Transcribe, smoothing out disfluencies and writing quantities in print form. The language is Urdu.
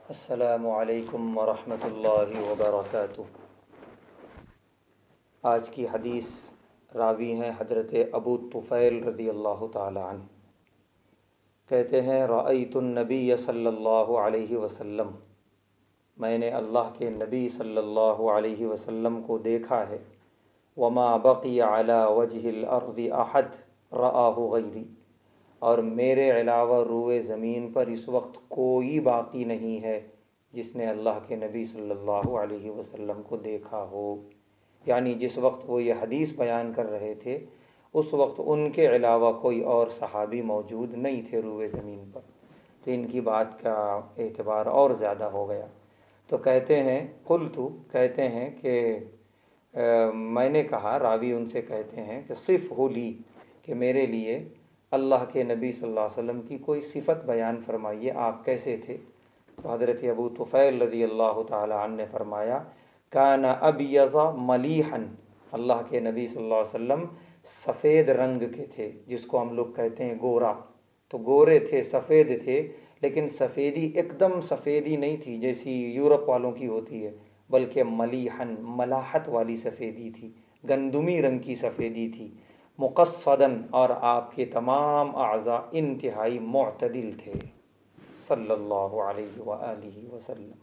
السلام علیکم ورحمۃ اللہ وبرکاتہ۔ آج کی حدیث راوی ہیں حضرت ابو طفیل رضی اللہ تعالی عنہ۔ کہتے ہیں رأیت النبی صلی اللہ علیہ وسلم، میں نے اللہ کے نبی صلی اللہ علیہ وسلم کو دیکھا ہے۔ وما بقی علی وجہ الارض احد رآہ غیری، اور میرے علاوہ روئے زمین پر اس وقت کوئی باقی نہیں ہے جس نے اللہ کے نبی صلی اللہ علیہ وسلم کو دیکھا ہو۔ یعنی جس وقت وہ یہ حدیث بیان کر رہے تھے اس وقت ان کے علاوہ کوئی اور صحابی موجود نہیں تھے روئے زمین پر، تو ان کی بات کا اعتبار اور زیادہ ہو گیا۔ تو کہتے ہیں قلت، کہتے ہیں کہ میں نے کہا، راوی ان سے کہتے ہیں کہ صفہ لی، کہ میرے لیے اللہ کے نبی صلی اللہ علیہ وسلم کی کوئی صفت بیان فرمائیے، آپ کیسے تھے؟ تو حضرت ابو طفیل رضی اللہ تعالی عنہ نے فرمایا کان ابیض ملیحا، اللہ کے نبی صلی اللہ علیہ وسلم سفید رنگ کے تھے، جس کو ہم لوگ کہتے ہیں گورا۔ تو گورے تھے، سفید تھے، لیکن سفیدی ایک دم سفیدی نہیں تھی جیسی یورپ والوں کی ہوتی ہے، بلکہ ملیحن، ملاحت والی سفیدی تھی، گندمی رنگ کی سفیدی تھی۔ مقصدن، اور آپ کے تمام اعضاء انتہائی معتدل تھے صلی اللہ علیہ وآلہ وسلم۔